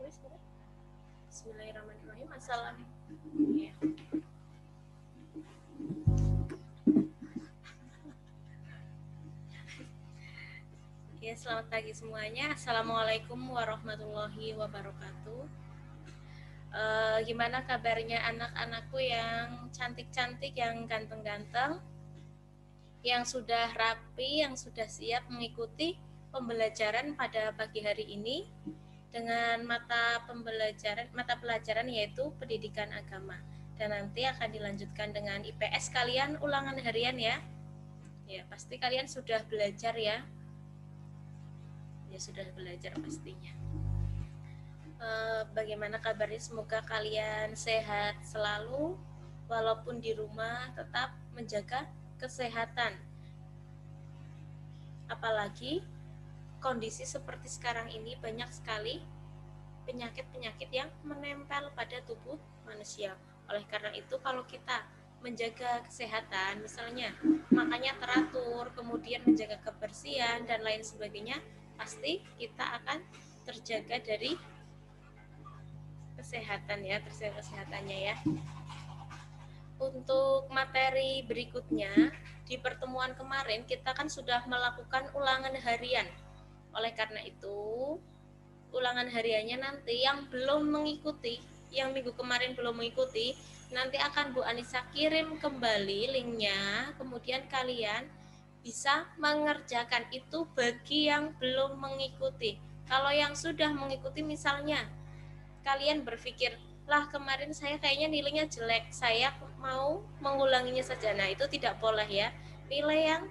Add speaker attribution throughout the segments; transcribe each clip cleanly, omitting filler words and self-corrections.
Speaker 1: Bismillahirrahmanirrahim. Ya. Ya, selamat pagi semuanya. Assalamualaikum warahmatullahi wabarakatuh. Gimana kabarnya anak-anakku yang cantik-cantik, yang ganteng-ganteng, yang sudah rapi, yang sudah siap mengikuti pembelajaran pada pagi hari ini dengan mata pelajaran yaitu pendidikan agama, dan nanti akan dilanjutkan dengan IPS kalian ulangan harian ya. Ya, pasti kalian sudah belajar ya. Ya, sudah belajar pastinya. Bagaimana kabarnya? Semoga kalian sehat selalu, walaupun di rumah tetap menjaga kesehatan. Apalagi kondisi seperti sekarang ini banyak sekali penyakit-penyakit yang menempel pada tubuh manusia. Oleh karena itu, kalau kita menjaga kesehatan, misalnya makannya teratur, kemudian menjaga kebersihan dan lain sebagainya, pasti kita akan terjaga dari kesehatan ya, terjaga kesehatannya ya. Untuk materi berikutnya, di pertemuan kemarin kita kan sudah melakukan ulangan harian. Oleh karena itu, ulangan hariannya nanti yang belum mengikuti, yang minggu kemarin belum mengikuti, nanti akan Bu Anissa kirim kembali linknya, kemudian kalian bisa mengerjakan itu bagi yang belum mengikuti. Kalau yang sudah mengikuti, misalnya kalian berpikir, lah kemarin saya kayaknya nilainya jelek, saya mau mengulanginya saja. Nah, itu tidak boleh ya. Nilai yang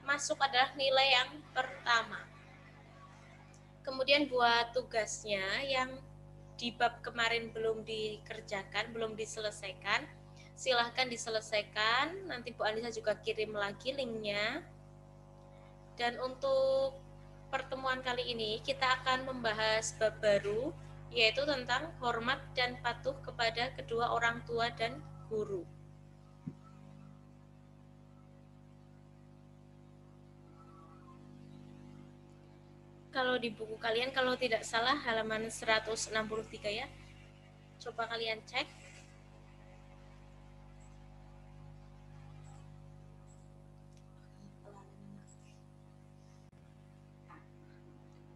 Speaker 1: masuk adalah nilai yang pertama. Kemudian buat tugasnya yang di bab kemarin belum dikerjakan, belum diselesaikan, silahkan diselesaikan. Nanti Bu Anissa juga kirim lagi linknya. Dan untuk pertemuan kali ini kita akan membahas bab baru, yaitu tentang hormat dan patuh kepada kedua orang tua dan guru. Kalau di buku kalian, kalau tidak salah halaman 163 ya. Coba kalian cek.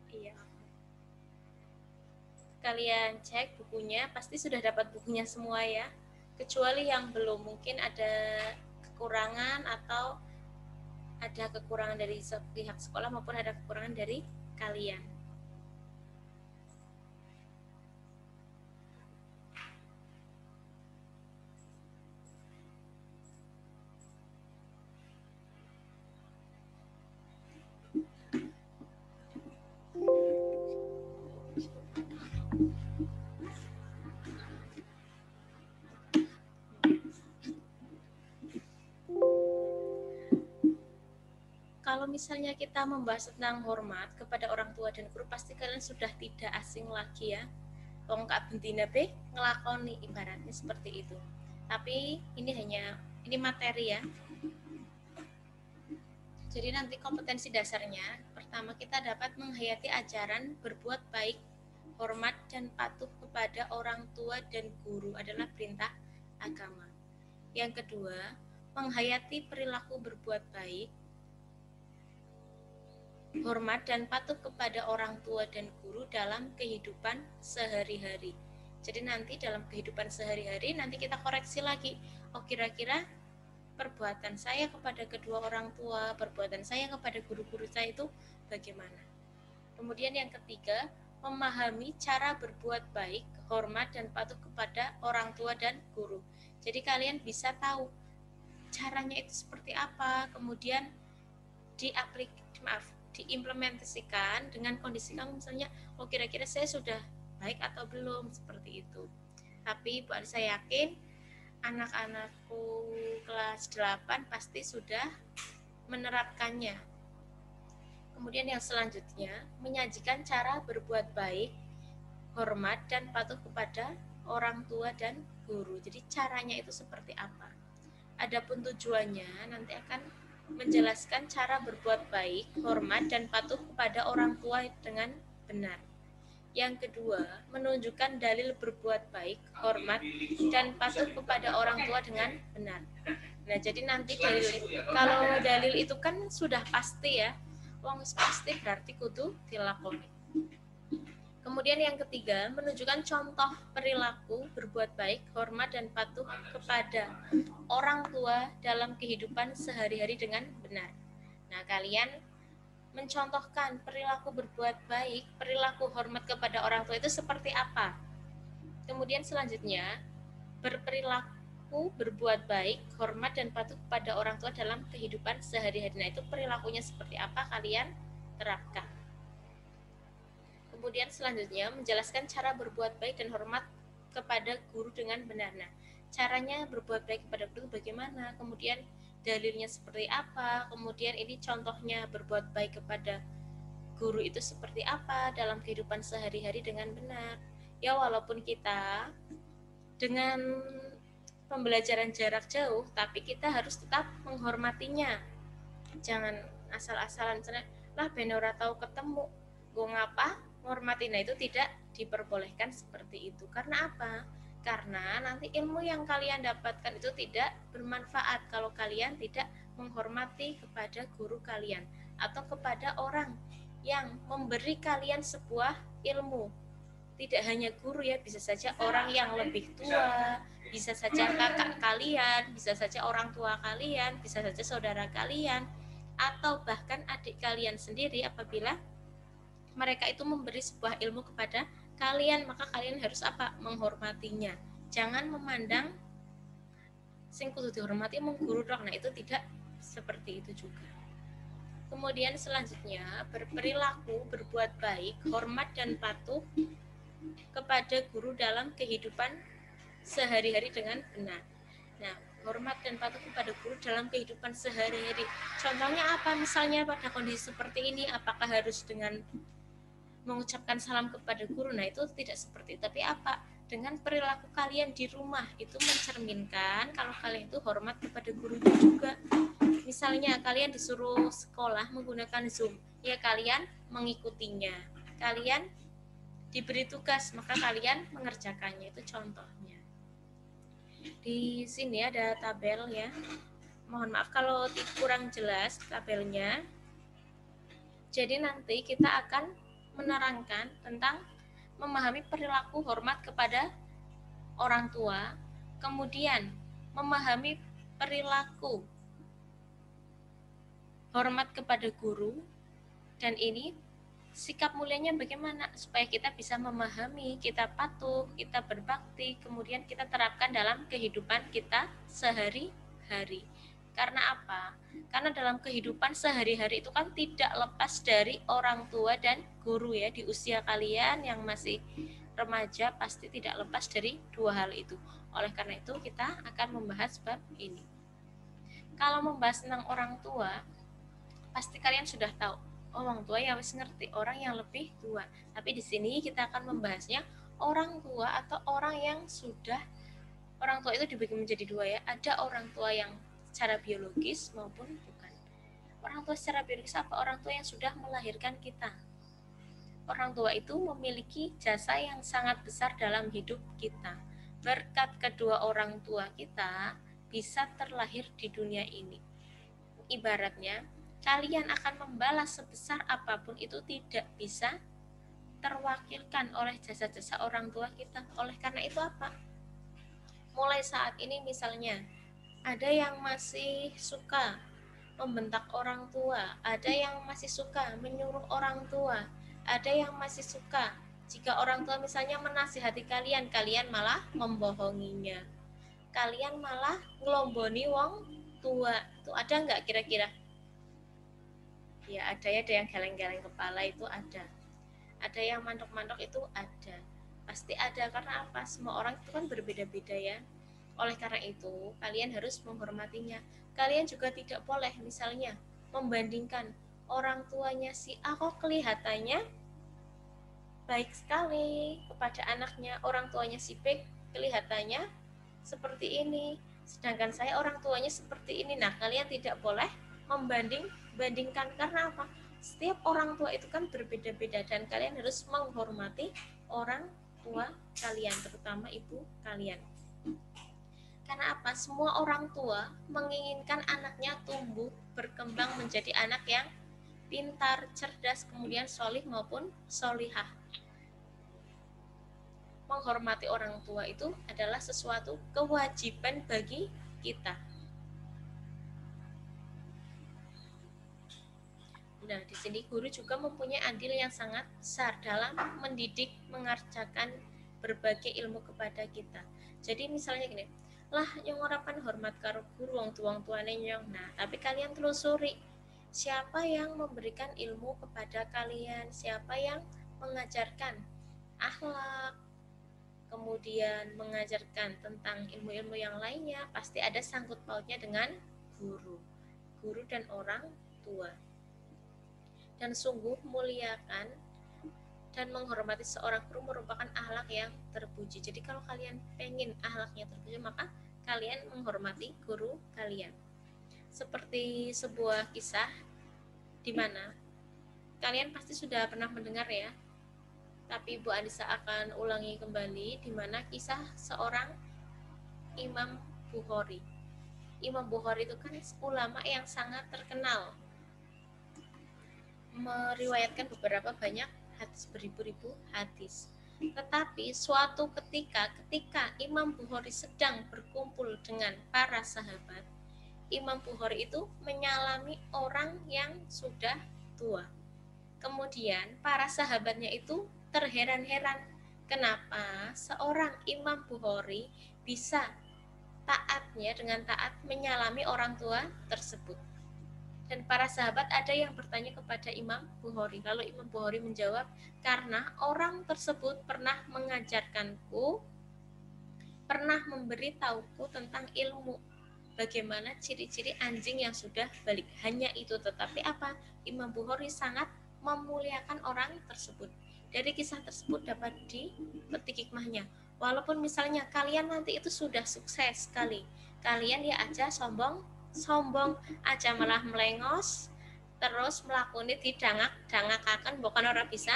Speaker 1: Iya. Kalian cek bukunya, pasti sudah dapat bukunya semua ya. Kecuali yang belum, mungkin ada kekurangan atau ada kekurangan dari pihak sekolah maupun ada kekurangan dari kalian. Kalau misalnya kita membahas tentang hormat kepada orang tua dan guru, pasti kalian sudah tidak asing lagi ya. Wong Kak Bentina be ngelakoni, ibaratnya seperti itu. Tapi ini materi ya. Jadi nanti kompetensi dasarnya, pertama kita dapat menghayati ajaran berbuat baik, hormat dan patuh kepada orang tua dan guru adalah perintah agama. Yang kedua, menghayati perilaku berbuat baik, hormat dan patuh kepada orang tua dan guru dalam kehidupan sehari-hari. Jadi nanti dalam kehidupan sehari-hari nanti kita koreksi lagi. Oh, kira-kira perbuatan saya kepada kedua orang tua, perbuatan saya kepada guru-guru saya itu bagaimana. Kemudian yang ketiga, memahami cara berbuat baik, hormat dan patuh kepada orang tua dan guru. Jadi kalian bisa tahu caranya itu seperti apa, kemudian diimplementasikan dengan kondisi kamu, misalnya, oh kira-kira saya sudah baik atau belum, seperti itu. Tapi Bu Anissa yakin anak-anakku kelas 8 pasti sudah menerapkannya. Kemudian yang selanjutnya, menyajikan cara berbuat baik, hormat dan patuh kepada orang tua dan guru. Jadi caranya itu seperti apa. Adapun tujuannya nanti akan menjelaskan cara berbuat baik, hormat dan patuh kepada orang tua dengan benar. Yang kedua, menunjukkan dalil berbuat baik, hormat, dan patuh kepada orang tua dengan benar. Nah, jadi nanti kalau dalil itu kan sudah pasti ya. Wong pasti berarti kudu dilakoni. Kemudian yang ketiga, menunjukkan contoh perilaku berbuat baik, hormat, dan patuh kepada orang tua dalam kehidupan sehari-hari dengan benar. Nah, kalian mencontohkan perilaku berbuat baik, perilaku hormat kepada orang tua itu seperti apa? Kemudian selanjutnya, berperilaku berbuat baik, hormat, dan patuh kepada orang tua dalam kehidupan sehari-hari. Nah, itu perilakunya seperti apa kalian terapkan. Kemudian selanjutnya menjelaskan cara berbuat baik dan hormat kepada guru dengan benar. Nah, caranya berbuat baik kepada guru bagaimana? Kemudian dalilnya seperti apa? Kemudian ini contohnya berbuat baik kepada guru itu seperti apa dalam kehidupan sehari-hari dengan benar. Ya, walaupun kita dengan pembelajaran jarak jauh, tapi kita harus tetap menghormatinya. Jangan asal-asalan lah ben ora tahu ketemu. Gue ngapa? Menghormati, nah itu tidak diperbolehkan seperti itu. Karena apa? Karena nanti ilmu yang kalian dapatkan itu tidak bermanfaat kalau kalian tidak menghormati kepada guru kalian atau kepada orang yang memberi kalian sebuah ilmu. Tidak hanya guru ya, bisa saja orang yang lebih tua, bisa saja kakak kalian, bisa saja orang tua kalian, bisa saja saudara kalian, atau bahkan adik kalian sendiri. Apabila mereka itu memberi sebuah ilmu kepada kalian, maka kalian harus apa? Menghormatinya. Jangan memandang sing kudu dihormati mung guru dok. Nah, itu tidak seperti itu juga. Kemudian selanjutnya, berperilaku berbuat baik, hormat, dan patuh kepada guru dalam kehidupan sehari-hari dengan benar. Nah, hormat dan patuh kepada guru dalam kehidupan sehari-hari. Contohnya apa? Misalnya pada kondisi seperti ini, apakah harus dengan mengucapkan salam kepada guru? Nah, itu tidak seperti itu. Tapi apa? Dengan perilaku kalian di rumah itu mencerminkan kalau kalian itu hormat kepada gurunya juga. Misalnya kalian disuruh sekolah menggunakan Zoom, ya kalian mengikutinya. Kalian diberi tugas, maka kalian mengerjakannya. Itu contohnya. Di sini ada tabel ya. Mohon maaf kalau kurang jelas tabelnya. Jadi nanti kita akan menerangkan tentang memahami perilaku hormat kepada orang tua, kemudian memahami perilaku hormat kepada guru, dan ini sikap mulianya bagaimana supaya kita bisa memahami, kita patuh, kita berbakti, kemudian kita terapkan dalam kehidupan kita sehari-hari. Karena apa? Karena dalam kehidupan sehari-hari itu kan tidak lepas dari orang tua dan guru ya. Di usia kalian yang masih remaja pasti tidak lepas dari dua hal itu. Oleh karena itu kita akan membahas bab ini. Kalau membahas tentang orang tua, pasti kalian sudah tahu orang tua ya wis ngerti, orang yang lebih tua. Tapi di sini kita akan membahasnya orang tua atau orang yang sudah, orang tua itu dibagi menjadi dua ya. Ada orang tua yang secara biologis maupun bukan. Orang tua secara biologis apa? Orang tua yang sudah melahirkan kita. Orang tua itu memiliki jasa yang sangat besar dalam hidup kita. Berkat kedua orang tua kita bisa terlahir di dunia ini. Ibaratnya kalian akan membalas sebesar apapun itu tidak bisa terwakilkan oleh jasa-jasa orang tua kita. Oleh karena itu apa? Mulai saat ini misalnya ada yang masih suka membentak orang tua, ada yang masih suka menyuruh orang tua, ada yang masih suka jika orang tua misalnya menasihati kalian, kalian malah membohonginya, kalian malah ngelomboni wong tua. Itu ada nggak kira-kira? Ya ada ya, ada yang geleng-geleng kepala itu ada yang mantok-mantok itu ada, pasti ada. Karena apa? Semua orang itu kan berbeda-beda ya. Oleh karena itu kalian harus menghormatinya. Kalian juga tidak boleh misalnya membandingkan orang tuanya si A kok kelihatannya baik sekali kepada anaknya, orang tuanya si B kelihatannya seperti ini, sedangkan saya orang tuanya seperti ini. Nah, kalian tidak boleh membandingkan. Karena apa? setiap orang tua itu kan berbeda-beda dan kalian harus menghormati orang tua kalian, terutama ibu kalian. Karena apa? Semua orang tua menginginkan anaknya tumbuh berkembang menjadi anak yang pintar, cerdas, kemudian solih maupun solihah. Menghormati orang tua itu adalah sesuatu kewajiban bagi kita. Nah, di sini guru juga mempunyai andil yang sangat besar dalam mendidik, mengerjakan berbagai ilmu kepada kita. Jadi misalnya gini, lah yang orang kan hormat karo guru wong tuane nyong. Nah, tapi kalian telusuri siapa yang memberikan ilmu kepada kalian, siapa yang mengajarkan akhlak, kemudian mengajarkan tentang ilmu-ilmu yang lainnya, pasti ada sangkut pautnya dengan guru dan orang tua. Dan sungguh muliakan dan menghormati seorang guru merupakan akhlak yang terpuji. Jadi kalau kalian pengen akhlaknya terpuji, maka kalian menghormati guru kalian. Seperti sebuah kisah di mana kalian pasti sudah pernah mendengar ya, tapi Bu Anissa akan ulangi kembali, di mana kisah seorang Imam Bukhari. Imam Bukhari itu kan ulama yang sangat terkenal, meriwayatkan beberapa banyak hadis, beribu-ribu hadis. Tetapi suatu ketika Imam Bukhari sedang berkumpul dengan para sahabat, Imam Bukhari itu menyalami orang yang sudah tua. Kemudian para sahabatnya itu terheran-heran, kenapa seorang Imam Bukhari bisa dengan taat menyalami orang tua tersebut. Dan para sahabat ada yang bertanya kepada Imam Bukhari. Lalu Imam Bukhari menjawab, karena orang tersebut pernah mengajarkanku, pernah memberitahuku tentang ilmu, bagaimana ciri-ciri anjing yang sudah balik. Hanya itu, tetapi apa? Imam Bukhari sangat memuliakan orang tersebut. Dari kisah tersebut dapat dipetik hikmahnya. Walaupun misalnya kalian nanti itu sudah sukses sekali, kalian ya aja sombong aja, malah melengos terus melakoni didangak-dangakaken, bukan orang bisa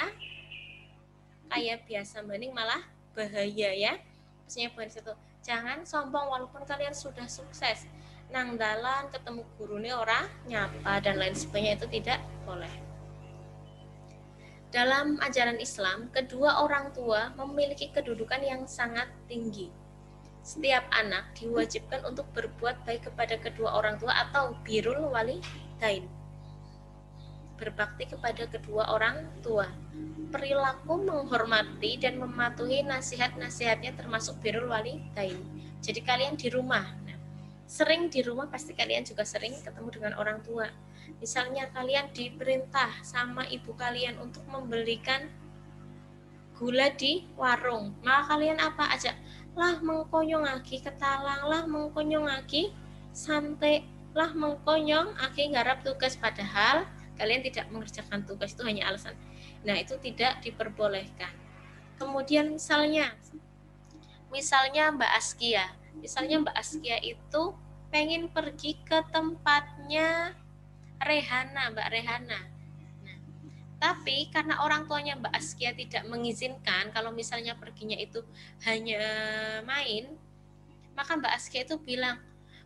Speaker 1: kayak biasa, mending malah bahaya ya. Maksudnya bukan itu, jangan sombong walaupun kalian sudah sukses, nang dalan ketemu gurune ora nyapa dan lain sebagainya, itu tidak boleh. Dalam ajaran Islam, kedua orang tua memiliki kedudukan yang sangat tinggi. Setiap anak diwajibkan untuk berbuat baik kepada kedua orang tua atau birrul walidain, berbakti kepada kedua orang tua. Perilaku menghormati dan mematuhi nasihat-nasihatnya termasuk birrul walidain. Jadi kalian di rumah, sering di rumah pasti kalian juga sering ketemu dengan orang tua. Misalnya kalian diperintah sama ibu kalian untuk membelikan gula di warung, maka kalian apa aja? Lah mengkonyong lagi ketalang, lah mengkonyong lagi santai, lah mengkonyong lagi garap tugas, padahal kalian tidak mengerjakan tugas, itu hanya alasan. Nah, itu tidak diperbolehkan. Kemudian misalnya Mbak Askia itu pengen pergi ke tempatnya Mbak Rehana. Tapi karena orang tuanya Mbak Askia tidak mengizinkan kalau misalnya perginya itu hanya main, maka Mbak Askia itu bilang,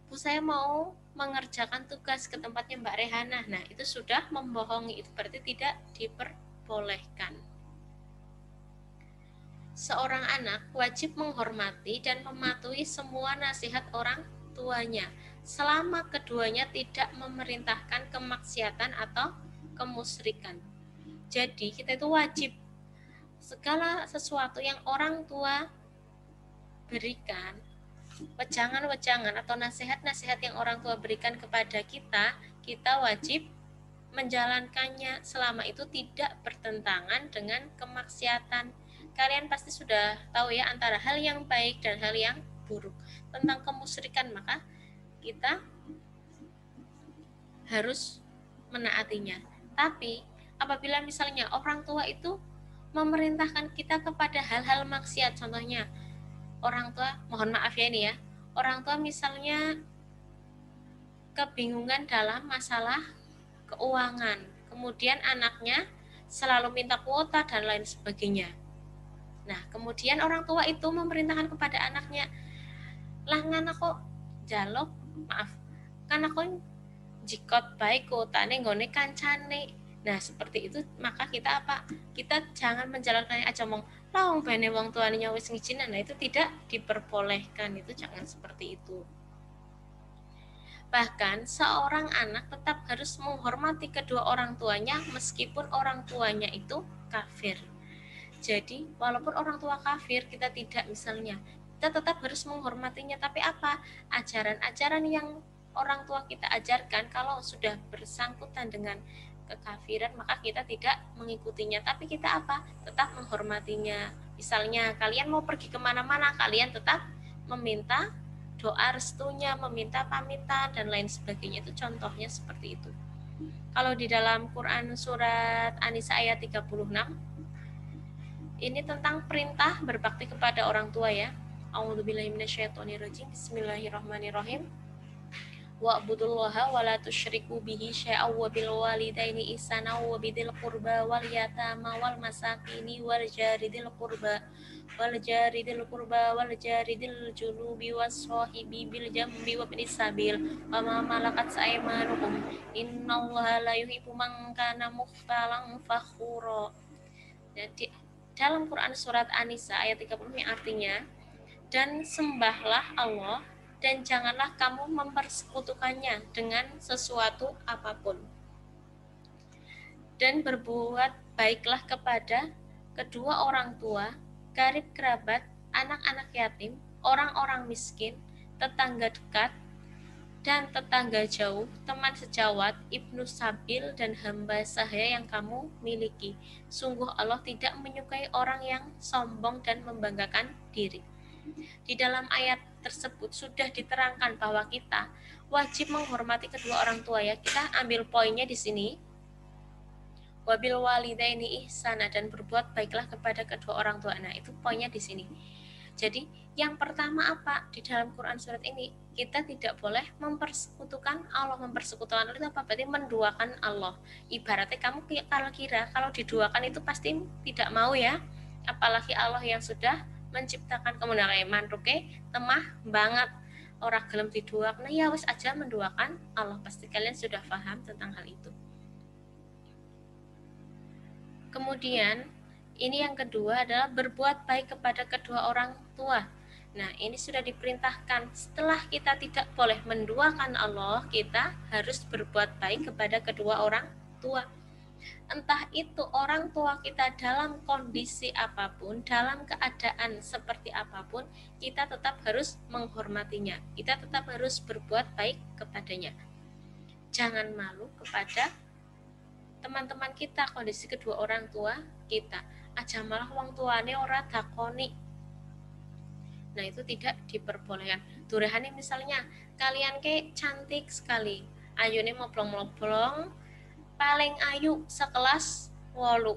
Speaker 1: Bu, saya mau mengerjakan tugas ke tempatnya Mbak Rehana. Nah, itu sudah membohongi, itu berarti tidak diperbolehkan. Seorang anak wajib menghormati dan mematuhi semua nasihat orang tuanya selama keduanya tidak memerintahkan kemaksiatan atau kemusyrikan. Jadi kita itu wajib segala sesuatu yang orang tua berikan, wejangan-wejangan atau nasihat-nasihat yang orang tua berikan kepada kita, kita wajib menjalankannya selama itu tidak bertentangan dengan kemaksiatan. Kalian pasti sudah tahu ya antara hal yang baik dan hal yang buruk. Tentang kemusyrikan, maka kita harus menaatinya. Tapi apabila misalnya orang tua itu memerintahkan kita kepada hal-hal maksiat, contohnya orang tua, mohon maaf ya ini ya, orang tua misalnya kebingungan dalam masalah keuangan, kemudian anaknya selalu minta kuota dan lain sebagainya. Nah, kemudian orang tua itu memerintahkan kepada anaknya, lah ngana kok jaluk, maaf, kan aku jikot baik kuotane nggone kancane. Nah, seperti itu maka kita apa? Kita jangan menjalankannya aja ngomong, lah wong bene wong tuane wis ngizinin. Nah, itu tidak diperbolehkan, itu jangan seperti itu. Bahkan seorang anak tetap harus menghormati kedua orang tuanya meskipun orang tuanya itu kafir. Jadi walaupun orang tua kafir, kita tidak misalnya, kita tetap harus menghormatinya. Tapi apa? Ajaran-ajaran yang orang tua kita ajarkan kalau sudah bersangkutan dengan kekafiran, maka kita tidak mengikutinya. Tapi kita apa? Tetap menghormatinya. Misalnya kalian mau pergi kemana-mana, kalian tetap meminta doa restunya, meminta pamitan dan lain sebagainya. Itu contohnya seperti itu. Kalau di dalam Quran surat An-Nisa ayat 36, ini tentang perintah berbakti kepada orang tua ya. A'udzubillahi minasyaitonirrajim. Bismillahirrahmanirrahim. Wa'budullaha wa la tusyriku bihi syai'an wa bil walidaini ihsana wa bidil qurba wal yatama wal masakini wal jaridil qurba wal jaridil qurba wal jaridil junubi was sahibi bil jambi wa ibnis sabil wa ma malakat aymanukum innallaha la yuhibbu man kana mukhtalan fakhura. Jadi dalam Quran surat An-Nisa ayat 30 yang artinya, dan sembahlah Allah dan janganlah kamu mempersekutukannya dengan sesuatu apapun, dan berbuat baiklah kepada kedua orang tua, karib kerabat, anak-anak yatim, orang-orang miskin, tetangga dekat dan tetangga jauh, teman sejawat, ibnu sabil, dan hamba sahaya yang kamu miliki. Sungguh Allah tidak menyukai orang yang sombong dan membanggakan diri. Di dalam ayat tersebut sudah diterangkan bahwa kita wajib menghormati kedua orang tua ya. Kita ambil poinnya di sini. Wabil walidaini ihsana, dan berbuat baiklah kepada kedua orang tua. Nah, itu poinnya di sini. Jadi yang pertama apa? Di dalam Quran surat ini kita tidak boleh mempersekutukan Allah. Mempersekutukan Allah itu apa? Berarti menduakan Allah. Ibaratnya kamu kalau diduakan itu pasti tidak mau ya. Apalagi Allah yang sudah menciptakan kamu. Nah, mantuke temah banget orang gelem diduakan. Nah, ya wis aja menduakan Allah. Pasti kalian sudah paham tentang hal itu. Kemudian ini yang kedua adalah berbuat baik kepada kedua orang tua. Nah, ini sudah diperintahkan. Setelah kita tidak boleh menduakan Allah, kita harus berbuat baik kepada kedua orang tua. Entah itu orang tua kita dalam kondisi apapun, dalam keadaan seperti apapun, kita tetap harus menghormatinya. Kita tetap harus berbuat baik kepadanya. Jangan malu kepada teman-teman kita, kondisi kedua orang tua kita. Aja malah wong tuane ora takoni. Nah, itu tidak diperbolehkan. Durahane misalnya kalian ke cantik sekali, ayune moblong-moblong, paling ayu sekelas 8.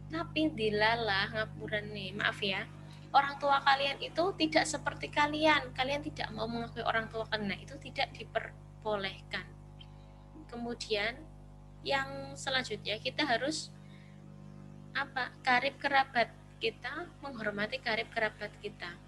Speaker 1: Tapi dilalah ngapuran nih, maaf ya. Orang tua kalian itu tidak seperti kalian. Kalian tidak mau mengakui orang tua kalian. Nah, itu tidak diperbolehkan. Kemudian yang selanjutnya kita harus karib kerabat kita, menghormati karib kerabat kita,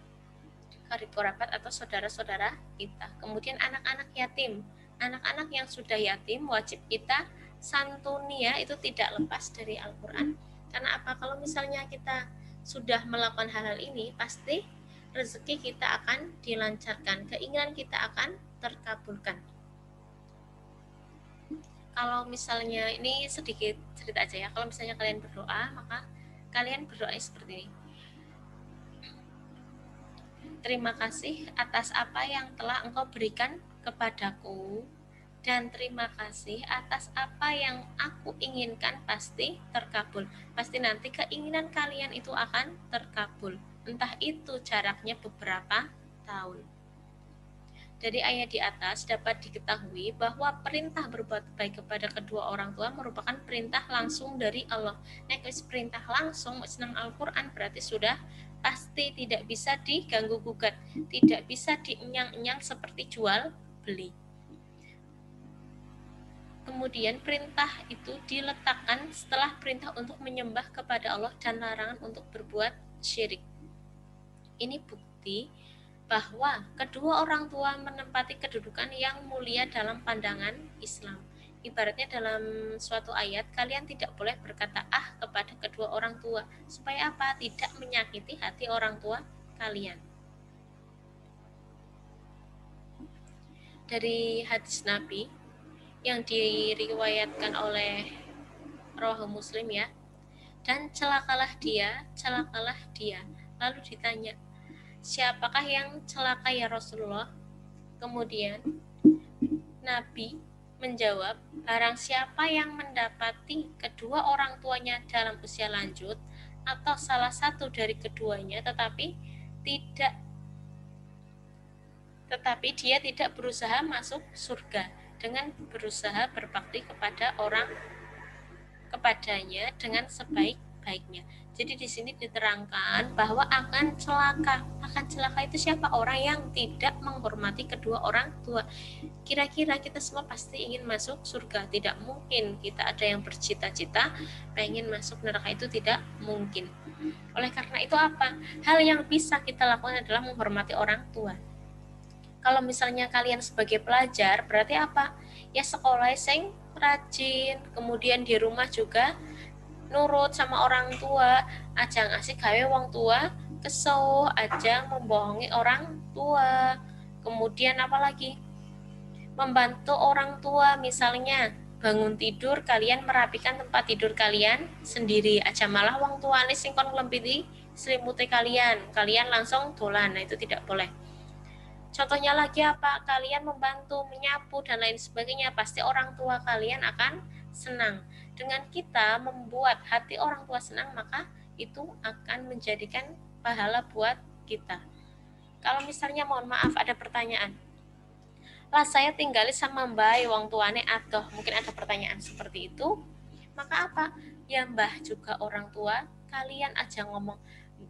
Speaker 1: karib kerabat atau saudara-saudara kita. Kemudian anak-anak yatim, anak-anak yang sudah yatim wajib kita santuni ya. Itu tidak lepas dari Al-Quran. Karena apa? Kalau misalnya kita sudah melakukan hal-hal ini, pasti rezeki kita akan dilancarkan, keinginan kita akan terkabulkan. Kalau misalnya ini sedikit cerita aja ya, kalau misalnya kalian berdoa, maka kalian berdoa seperti ini. Terima kasih atas apa yang telah Engkau berikan kepadaku, dan terima kasih atas apa yang aku inginkan pasti terkabul. Pasti nanti keinginan kalian itu akan terkabul. Entah itu jaraknya beberapa tahun. Dari ayat di atas dapat diketahui bahwa perintah berbuat baik kepada kedua orang tua merupakan perintah langsung dari Allah. Nek wis perintah langsung senang Al-Quran berarti sudah pasti tidak bisa diganggu gugat, tidak bisa dienyang-enyang seperti jual beli. Kemudian perintah itu diletakkan setelah perintah untuk menyembah kepada Allah dan larangan untuk berbuat syirik. Ini bukti bahwa kedua orang tua menempati kedudukan yang mulia dalam pandangan Islam. Ibaratnya dalam suatu ayat, kalian tidak boleh berkata ah kepada kedua orang tua. Supaya apa? Tidak menyakiti hati orang tua kalian. Dari hadis Nabi yang diriwayatkan oleh Rawahu Muslim ya. Dan celakalah dia. Lalu ditanya, siapakah yang celaka ya Rasulullah? Kemudian Nabi menjawab, barang siapa yang mendapati kedua orang tuanya dalam usia lanjut atau salah satu dari keduanya tetapi dia tidak berusaha masuk surga dengan berusaha berbakti kepadanya dengan sebaik-baiknya. Jadi di sini diterangkan bahwa akan celaka itu siapa? Orang yang tidak menghormati kedua orang tua. Kira-kira kita semua pasti ingin masuk surga. Tidak mungkin kita ada yang bercita-cita pengen masuk neraka, itu tidak mungkin. Oleh karena itu apa? Hal yang bisa kita lakukan adalah menghormati orang tua. Kalau misalnya kalian sebagai pelajar, berarti apa? Ya sekolah sing rajin, kemudian di rumah juga nurut sama orang tua, aja ngasih gawe wong tua, kesel, aja membohongi orang tua. Kemudian apalagi? Membantu orang tua, misalnya bangun tidur kalian merapikan tempat tidur kalian sendiri, aja malah wong tua nih sing kon nglempiti selimuti kalian langsung dolan. Nah, itu tidak boleh. Contohnya lagi apa? Kalian membantu menyapu dan lain sebagainya, pasti orang tua kalian akan senang. Dengan kita membuat hati orang tua senang, maka itu akan menjadikan pahala buat kita. Kalau misalnya mohon maaf ada pertanyaan, lah saya tinggali sama mbah wong tuane adoh, mungkin ada pertanyaan seperti itu, maka apa? Ya mbah juga orang tua, kalian aja ngomong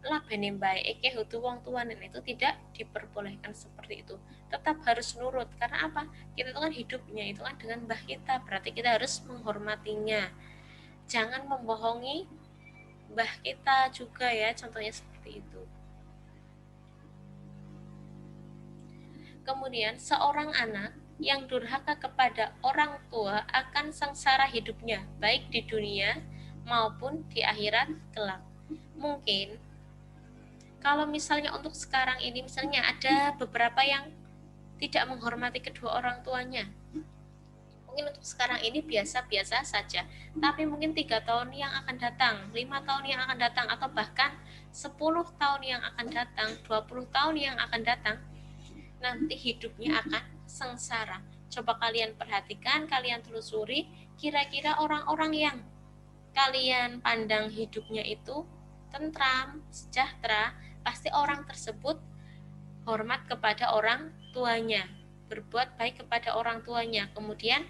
Speaker 1: lah bene mbah eke hutu wong tuane, itu tidak diperbolehkan seperti itu. Tetap harus nurut, karena apa? Kita itu kan hidupnya itu kan dengan mbah kita, berarti kita harus menghormatinya. Jangan membohongi mbah kita juga ya, contohnya seperti itu. Kemudian seorang anak yang durhaka kepada orang tua akan sengsara hidupnya, baik di dunia maupun di akhirat kelak. Mungkin kalau misalnya untuk sekarang ini, misalnya ada beberapa yang tidak menghormati kedua orang tuanya, mungkin untuk sekarang ini biasa-biasa saja, tapi mungkin 3 tahun yang akan datang, 5 tahun yang akan datang, atau bahkan 10 tahun yang akan datang, 20 tahun yang akan datang, nanti hidupnya akan sengsara. Coba kalian perhatikan, kalian telusuri, kira-kira orang-orang yang kalian pandang hidupnya itu tentram, sejahtera, pasti orang tersebut hormat kepada orang tuanya, berbuat baik kepada orang tuanya, kemudian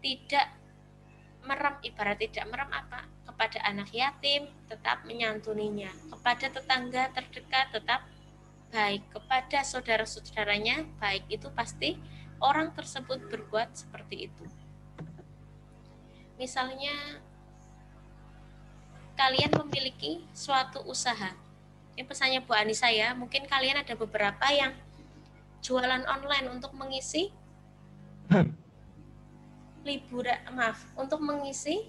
Speaker 1: tidak merem, ibarat tidak merem apa? Kepada anak yatim tetap menyantuninya, kepada tetangga terdekat tetap baik, kepada saudara-saudaranya baik. Itu pasti orang tersebut berbuat seperti itu. Misalnya kalian memiliki suatu usaha, ini pesannya Bu Anissa ya, mungkin kalian ada beberapa yang jualan online untuk mengisi untuk mengisi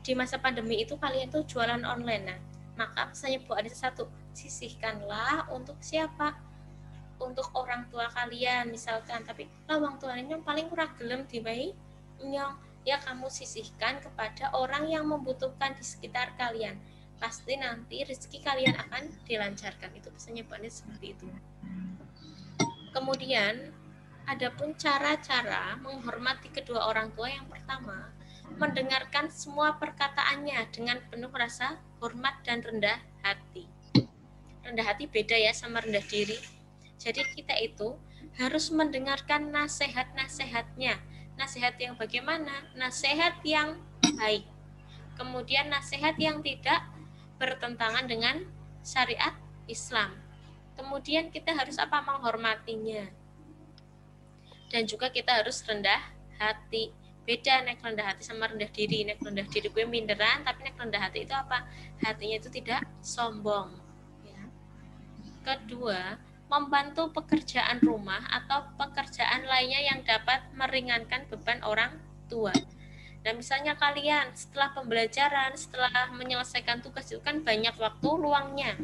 Speaker 1: di masa pandemi itu, kalian tuh jualan online. Nah, maka pesannya Bu Anissa satu, sisihkanlah untuk siapa? Untuk orang tua kalian misalkan, tapi lah orang tuanya paling kurang gelem dibayi nyong, ya kamu sisihkan kepada orang yang membutuhkan di sekitar kalian, pasti nanti rezeki kalian akan dilancarkan. Itu pesannya Bu Anissa seperti itu. Kemudian adapun cara-cara menghormati kedua orang tua, yang pertama, mendengarkan semua perkataannya dengan penuh rasa hormat dan rendah hati. Rendah hati beda ya sama rendah diri. Jadi kita itu harus mendengarkan nasihat-nasihatnya. Nasihat yang bagaimana? Nasihat yang baik. Kemudian nasihat yang tidak bertentangan dengan syariat Islam. Kemudian kita harus apa? Menghormatinya. Dan juga kita harus rendah hati. Beda naik rendah hati sama rendah diri. Naik rendah diri gue minderan, tapi naik rendah hati itu apa? Hatinya itu tidak sombong. Ya. Kedua, membantu pekerjaan rumah atau pekerjaan lainnya yang dapat meringankan beban orang tua. Nah, misalnya kalian setelah pembelajaran, setelah menyelesaikan tugas itu kan banyak waktu luangnya.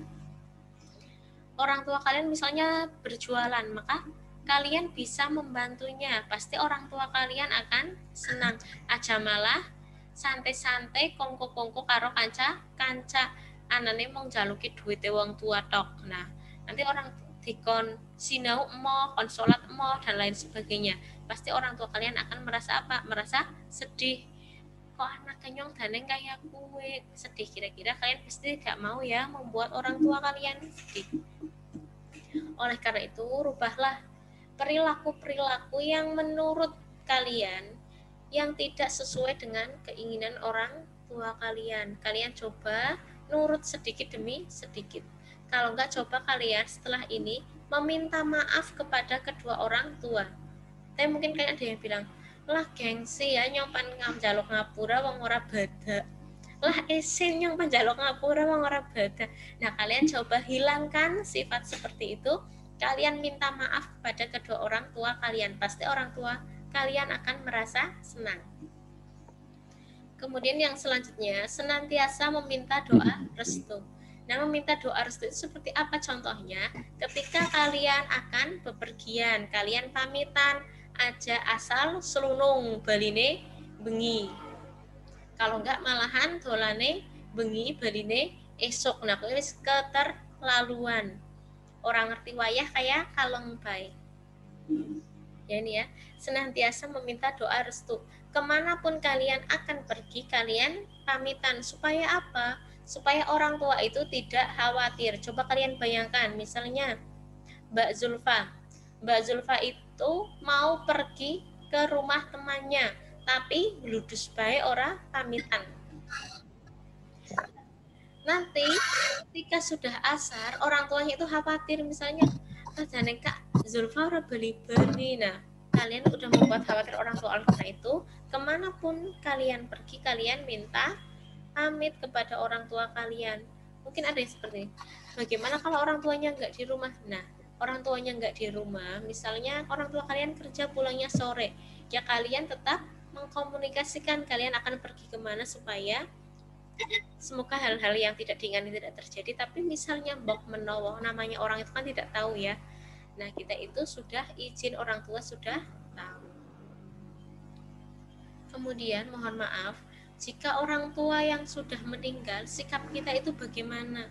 Speaker 1: Orang tua kalian misalnya berjualan, maka kalian bisa membantunya. Pasti orang tua kalian akan senang. Aja malah santai-santai kongko-kongko karo kanca anane mong jaluki duwite wong tua tok. Nah, nanti orang dikon sinau emo, kon salat emo dan lain sebagainya. Pasti orang tua kalian akan merasa apa? Merasa sedih. Kok anak kenyong daneng kayak kue, sedih. Kira-kira kalian pasti gak mau ya membuat orang tua kalian sedih. Oleh karena itu, rubahlah perilaku-perilaku yang menurut kalian yang tidak sesuai dengan keinginan orang tua kalian. Kalian coba nurut sedikit demi sedikit. Kalau enggak, coba kalian setelah ini meminta maaf kepada kedua orang tua. Tapi mungkin kalian ada yang bilang, lah gengsi ya nyompan njaluk ngapura wong ora badak. Lah isin yang panjaluk ngapura wong ora badak. Nah, kalian coba hilangkan sifat seperti itu. Kalian minta maaf kepada kedua orang tua kalian. Pasti orang tua kalian akan merasa senang. Kemudian yang selanjutnya, senantiasa meminta doa restu. Nah, meminta doa restu itu seperti apa contohnya? Ketika kalian akan bepergian, kalian pamitan aja asal selunung baline bengi. Kalau enggak malahan dolane bengi baline esok. Nah, kuwi wis keterlaluan. Orang ngerti wayah kayak kaleng bae. Ya ini ya, senantiasa meminta doa restu. Kemanapun kalian akan pergi, kalian pamitan. Supaya apa? Supaya orang tua itu tidak khawatir. Coba kalian bayangkan, misalnya Mbak Zulfa. Mbak Zulfa itu mau pergi ke rumah temannya, tapi bludus bae ora pamitan. Nanti ketika sudah asar, orang tuanya itu khawatir, misalnya jane Kak Zulfa ora bali-bali. Nah, kalian udah membuat khawatir orang tua. Oleh karena itu, kemanapun kalian pergi, kalian minta pamit kepada orang tua kalian. Mungkin ada yang seperti ini. Bagaimana kalau orang tuanya nggak di rumah? Nah, orang tuanya nggak di rumah, misalnya orang tua kalian kerja pulangnya sore, ya kalian tetap mengkomunikasikan kalian akan pergi kemana supaya semoga hal-hal yang tidak diingini tidak terjadi. Tapi misalnya mbok menawa, namanya orang itu kan tidak tahu ya. Nah, kita itu sudah izin orang tua sudah tahu. Kemudian mohon maaf, jika orang tua yang sudah meninggal, sikap kita itu bagaimana?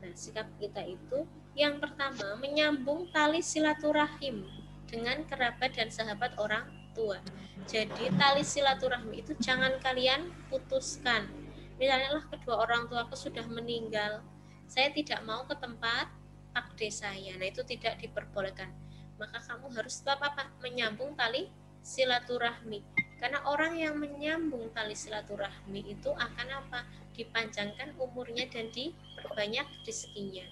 Speaker 1: Nah, sikap kita itu yang pertama, menyambung tali silaturahim dengan kerabat dan sahabat orang tua. Jadi tali silaturahmi itu jangan kalian putuskan. Misalnya lah kedua orang tuaku sudah meninggal, saya tidak mau ke tempat takde saya. Nah, itu tidak diperbolehkan. Maka kamu harus tetap apa? Menyambung tali silaturahmi. Karena orang yang menyambung tali silaturahmi itu akan apa? Dipanjangkan umurnya dan diperbanyak rezekinya.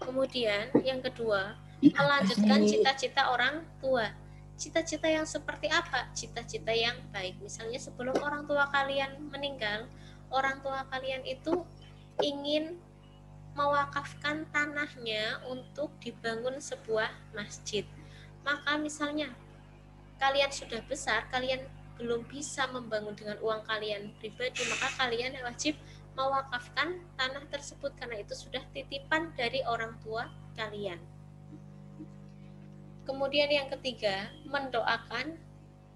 Speaker 1: Kemudian yang kedua, melanjutkan cita-cita orang tua. Cita-cita yang seperti apa? Cita-cita yang baik. Misalnya sebelum orang tua kalian meninggal, orang tua kalian itu ingin mewakafkan tanahnya untuk dibangun sebuah masjid. Maka misalnya kalian sudah besar, kalian belum bisa membangun dengan uang kalian pribadi, maka kalian wajib mewakafkan tanah tersebut karena itu sudah titipan dari orang tua kalian. Kemudian yang ketiga, mendoakan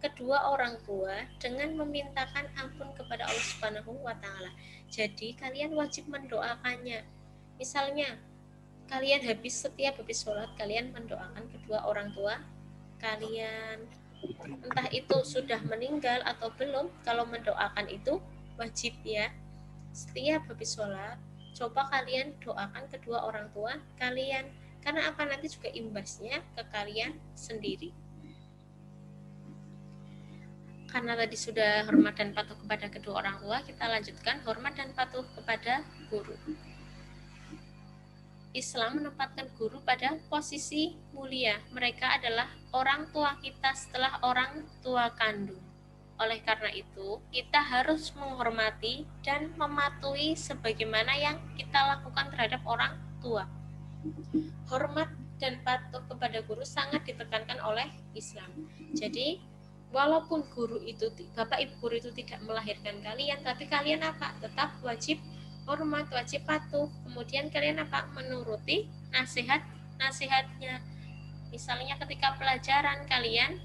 Speaker 1: kedua orang tua dengan memintakan ampun kepada Allah Subhanahu wa taala. Jadi kalian wajib mendoakannya. Misalnya kalian setiap habis sholat, kalian mendoakan kedua orang tua kalian. Entah itu sudah meninggal atau belum, kalau mendoakan itu wajib ya. Setiap habis sholat, coba kalian doakan kedua orang tua kalian. Karena apa? Nanti juga imbasnya ke kalian sendiri. Karena tadi sudah hormat dan patuh kepada kedua orang tua, kita lanjutkan hormat dan patuh kepada guru. Islam menempatkan guru pada posisi mulia. Mereka adalah orang tua kita setelah orang tua kandung. Oleh karena itu, kita harus menghormati dan mematuhi sebagaimana yang kita lakukan terhadap orang tua. Hormat dan patuh kepada guru sangat ditekankan oleh Islam. Jadi, walaupun guru itu, bapak ibu guru itu tidak melahirkan kalian, tapi kalian apa? Tetap wajib hormat, wajib patuh. Kemudian kalian apa? Menuruti nasihatnya. Misalnya ketika pelajaran kalian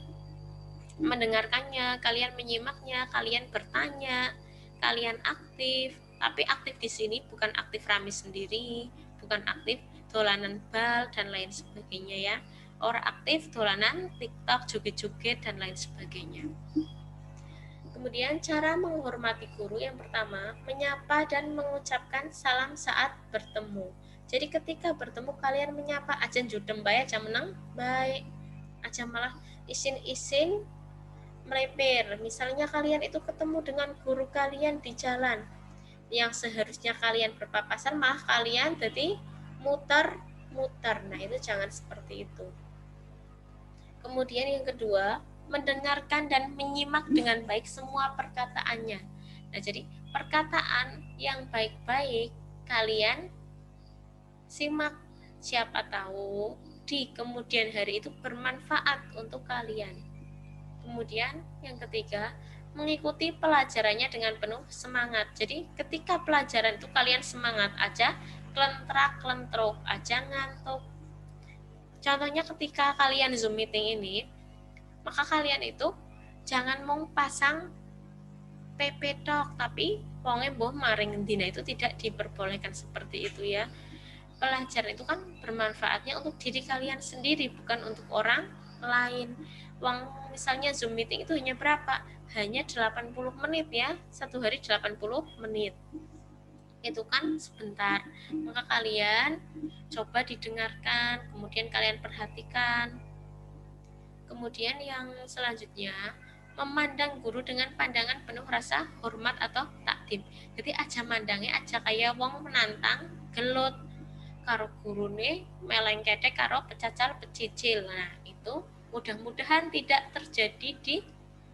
Speaker 1: mendengarkannya, kalian menyimaknya, kalian bertanya, kalian aktif. Tapi aktif di sini bukan aktif rame sendiri, bukan aktif dolanan bal dan lain sebagainya ya. Orang aktif dolanan TikTok, joget-joget dan lain sebagainya. Kemudian cara menghormati guru yang pertama, menyapa dan mengucapkan salam saat bertemu. Jadi ketika bertemu kalian menyapa, aja judem bae, aja menang baik, aja malah isin-isin melepir. Misalnya kalian itu ketemu dengan guru kalian di jalan yang seharusnya kalian berpapasan, malah kalian jadi muter-muter. Nah, itu jangan seperti itu. Kemudian yang kedua, mendengarkan dan menyimak dengan baik semua perkataannya. Nah, jadi perkataan yang baik-baik kalian simak, siapa tahu di kemudian hari itu bermanfaat untuk kalian. Kemudian yang ketiga, mengikuti pelajarannya dengan penuh semangat. Jadi ketika pelajaran itu kalian semangat aja, kelentrak-kelentruk aja, ngantuk. Contohnya ketika kalian Zoom meeting ini, maka kalian itu jangan mau pasang PP Talk, tapi wonge mbuh maring dina itu tidak diperbolehkan seperti itu ya. Pelajaran itu kan bermanfaatnya untuk diri kalian sendiri, bukan untuk orang lain. Misalnya Zoom meeting itu hanya berapa? Hanya 80 menit ya. Satu hari 80 menit. Itu kan sebentar. Maka kalian coba didengarkan, kemudian kalian perhatikan. Kemudian yang selanjutnya, memandang guru dengan pandangan penuh rasa hormat atau takdim. Jadi aja mandangnya aja kayak wong menantang, gelut karo gurune, melengketek karo pecacal pecicil. Nah, itu mudah-mudahan tidak terjadi di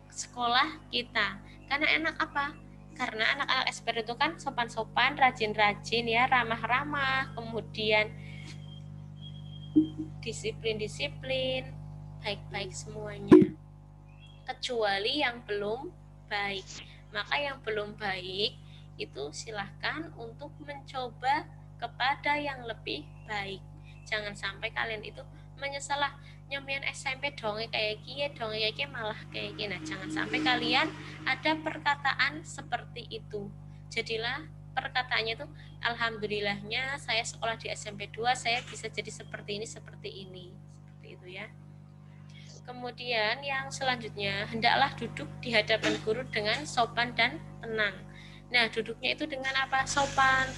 Speaker 1: sekolah kita. Karena enak apa? Karena anak-anak SMP itu kan sopan-sopan, rajin-rajin ya, ramah-ramah, kemudian disiplin-disiplin, baik-baik semuanya. Kecuali yang belum baik. Maka yang belum baik itu silahkan untuk mencoba kepada yang lebih baik. Jangan sampai kalian itu menyesal lah, nyemian SMP dong kayak gini malah kayak gini. Nah, jangan sampai kalian ada perkataan seperti itu. Jadilah perkataannya itu, alhamdulillahnya saya sekolah di SMP 2, saya bisa jadi seperti ini. Seperti itu ya. Kemudian yang selanjutnya, hendaklah duduk di hadapan guru dengan sopan dan tenang. Nah, duduknya itu dengan apa? Sopan.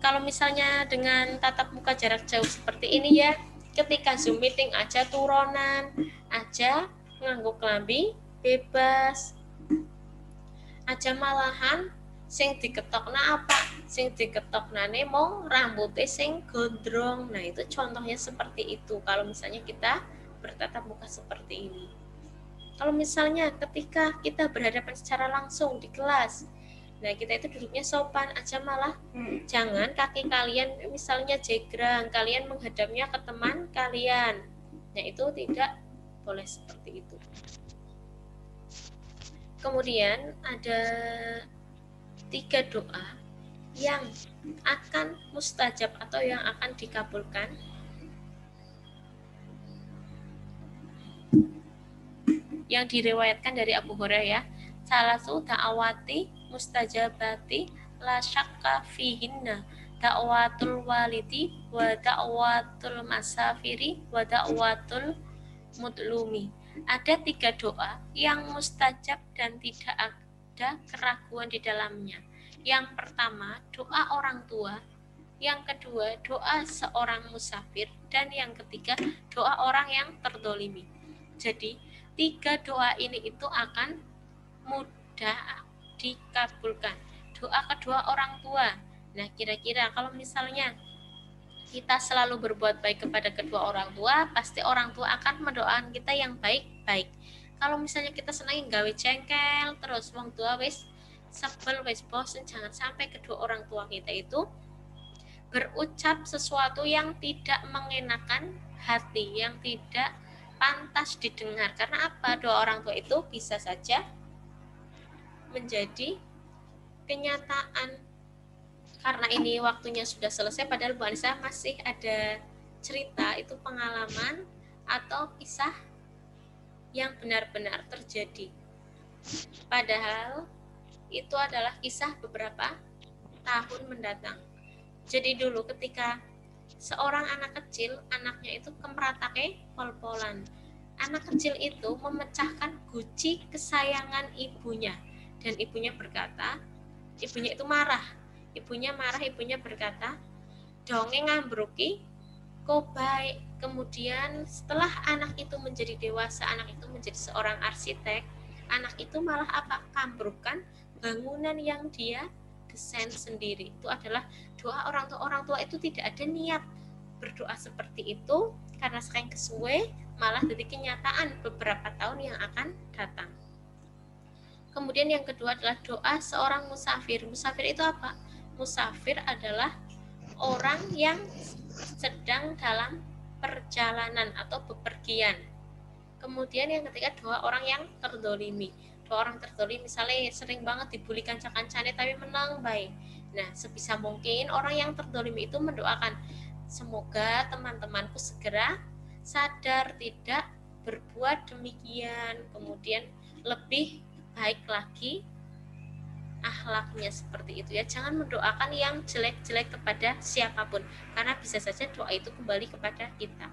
Speaker 1: Kalau misalnya dengan tatap muka jarak jauh seperti ini ya, ketika Zoom meeting aja turunan, aja nganggo klambi bebas, aja malahan sing diketokna apa? Sing diketoknane mong rambutnya sing gondrong. Nah, itu contohnya seperti itu kalau misalnya kita bertatap muka seperti ini. Kalau misalnya ketika kita berhadapan secara langsung di kelas, nah kita itu duduknya sopan aja, malah jangan kaki kalian misalnya jegrang, kalian menghadapnya ke teman kalian. Nah, itu tidak boleh seperti itu. Kemudian ada 3 doa yang akan mustajab atau yang akan dikabulkan. Yang diriwayatkan dari Abu Hurairah ya. Salasu da'awati mustajabati la syakka fihinna, da'watul walidi wa da'watul masafiri wa da'watul mudlumi. Ada 3 doa yang mustajab dan tidak ada keraguan di dalamnya. Yang pertama, doa orang tua. Yang kedua, doa seorang musafir. Dan yang ketiga, doa orang yang terdolimi. Jadi 3 doa ini itu akan mudah dikabulkan. Doa kedua orang tua. Nah, kira-kira kalau misalnya kita selalu berbuat baik kepada kedua orang tua, pasti orang tua akan mendoakan kita yang baik-baik. Kalau misalnya kita senangin gawe cengkel terus wong tua wis sebel wis bosen, jangan sampai kedua orang tua kita itu berucap sesuatu yang tidak mengenakan hati, yang tidak pantas didengar. Karena apa? Doa orang tua itu bisa saja menjadi kenyataan. Karena ini waktunya sudah selesai, padahal Bu Anissa masih ada cerita, itu pengalaman atau kisah yang benar-benar terjadi. Padahal itu adalah kisah beberapa tahun mendatang. Jadi dulu ketika seorang anak kecil, anaknya itu kemratake pol-polan. Anak kecil itu memecahkan guci kesayangan ibunya. Dan ibunya berkata, ibunya itu marah. Ibunya berkata, dongeng ngambruki, kok baik. Kemudian setelah anak itu menjadi dewasa, anak itu menjadi seorang arsitek, anak itu malah apa? Kambrukan bangunan yang dia desain sendiri. Itu adalah doa orang tua. Orang tua itu tidak ada niat berdoa seperti itu, karena saking kesuwe malah jadi kenyataan beberapa tahun yang akan datang. Kemudian yang kedua adalah doa seorang musafir. Musafir itu apa? Musafir adalah orang yang sedang dalam perjalanan atau bepergian. Kemudian yang ketiga doa orang yang terdolimi. Doa orang terdolimi misalnya sering banget dibully kanca-kancane tapi menang baik. Nah, sebisa mungkin orang yang terdolimi itu mendoakan, semoga teman-temanku segera sadar tidak berbuat demikian, kemudian lebih baik lagi akhlaknya seperti itu ya. Jangan mendoakan yang jelek-jelek kepada siapapun, karena bisa saja doa itu kembali kepada kita.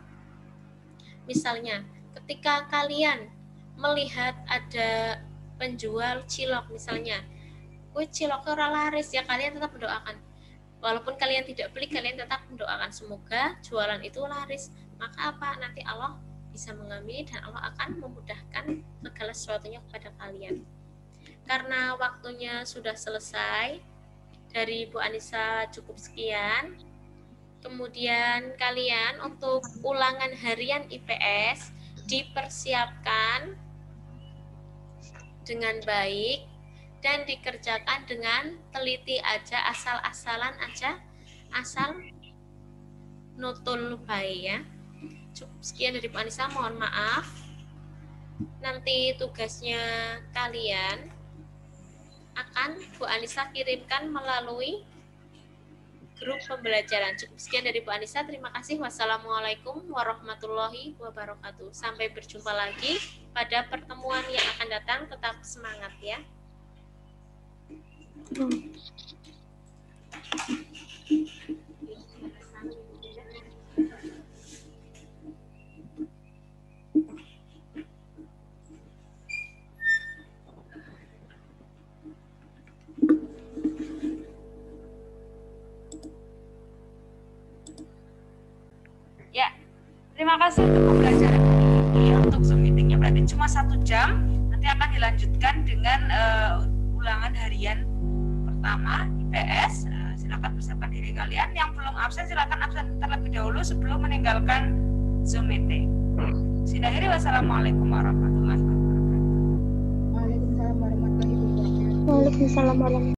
Speaker 1: Misalnya ketika kalian melihat ada penjual cilok misalnya, kue ciloknya ora laris ya, kalian tetap mendoakan. Walaupun kalian tidak beli, kalian tetap mendoakan semoga jualan itu laris. Maka apa? Nanti Allah bisa mengambil dan Allah akan memudahkan segala sesuatunya kepada kalian. Karena waktunya sudah selesai, dari Bu Anissa cukup sekian. Kemudian kalian untuk ulangan harian IPS dipersiapkan dengan baik dan dikerjakan dengan teliti aja, asal-asalan aja, asal nutul baik ya. Cukup sekian dari Bu Anissa, mohon maaf. Nanti tugasnya kalian akan Bu Anissa kirimkan melalui grup pembelajaran. Cukup sekian dari Bu Anissa. Terima kasih. Wassalamualaikum warahmatullahi wabarakatuh. Sampai berjumpa lagi pada pertemuan yang akan datang. Tetap semangat ya.
Speaker 2: Ya, terima kasih untuk pembelajaran ini. Untuk Zoom meetingnya berarti cuma 1 jam. Nanti akan dilanjutkan dengan ulangan harian pertama IPS. Silakan persiapkan diri kalian. Yang belum absen silakan absen terlebih dahulu sebelum meninggalkan Zoom meeting. Akhiri, wassalamualaikum warahmatullahi wabarakatuh.
Speaker 3: Waalaikumsalam warahmatullahi wabarakatuh.
Speaker 4: Waalaikumsalam warahmatullahi wabarakatuh.